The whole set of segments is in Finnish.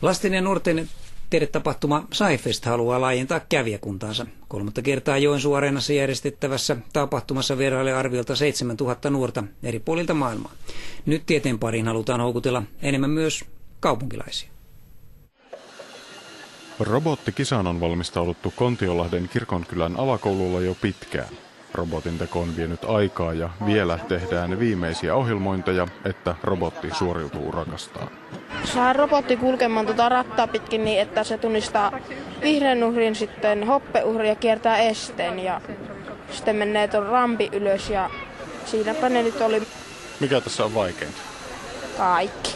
Lasten ja nuorten tiedetapahtuma SciFest haluaa laajentaa kävijäkuntaansa. 3. kertaa Joensuun areenassa järjestettävässä tapahtumassa vierailee arviolta 7000 nuorta eri puolilta maailmaa. Nyt tieteen pariin halutaan houkutella enemmän myös kaupunkilaisia. Robottikisaan on valmistauduttu Kontiolahden Kirkonkylän alakoululla jo pitkään. Robotin teko on vienyt aikaa ja vielä tehdään viimeisiä ohjelmointeja, että robotti suoriutuu urakastaan. Saadaan robotti kulkemaan rattaa pitkin niin, että se tunnistaa vihreän uhrin, sitten hoppeuhrin ja kiertää esteen. Ja sitten menee tuon rampi ylös ja siinäpä ne nyt oli. Mikä tässä on vaikeinta? Kaikki.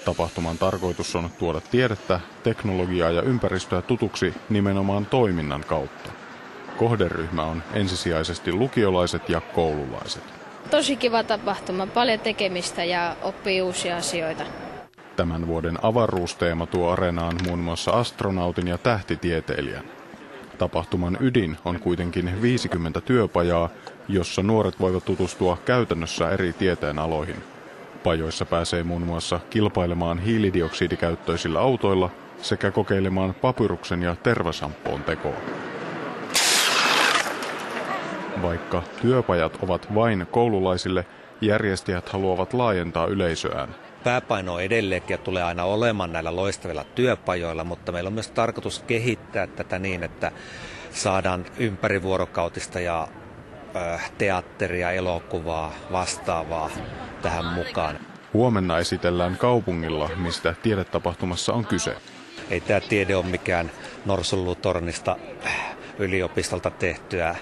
Tapahtuman tarkoitus on tuoda tiedettä, teknologiaa ja ympäristöä tutuksi nimenomaan toiminnan kautta. Kohderyhmä on ensisijaisesti lukiolaiset ja koululaiset. Tosi kiva tapahtuma, paljon tekemistä ja oppii uusia asioita. Tämän vuoden avaruusteema tuo areenaan muun muassa astronautin ja tähtitieteilijän. Tapahtuman ydin on kuitenkin 50 työpajaa, jossa nuoret voivat tutustua käytännössä eri tieteenaloihin. Pajoissa pääsee muun muassa kilpailemaan hiilidioksidikäyttöisillä autoilla sekä kokeilemaan papyruksen ja tervasampoon tekoa. Vaikka työpajat ovat vain koululaisille, järjestäjät haluavat laajentaa yleisöään. Pääpaino on edelleenkin ja tulee aina olemaan näillä loistavilla työpajoilla, mutta meillä on myös tarkoitus kehittää tätä niin, että saadaan ympärivuorokautista ja teatteria, elokuvaa, vastaavaa tähän mukaan. Huomenna esitellään kaupungilla, mistä tiedetapahtumassa on kyse. Ei tämä tiede ole mikään Norsunluutornista yliopistolta tehtyä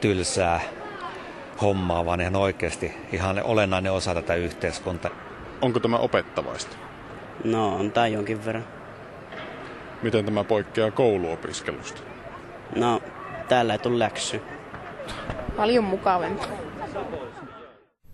tylsää hommaa, vaan ihan oikeasti ihan olennainen osa tätä yhteiskuntaa. Onko tämä opettavaista? No, on tämä jonkin verran. Miten tämä poikkeaa kouluopiskelusta? No, täällä ei tule läksy. Paljon mukavempaa.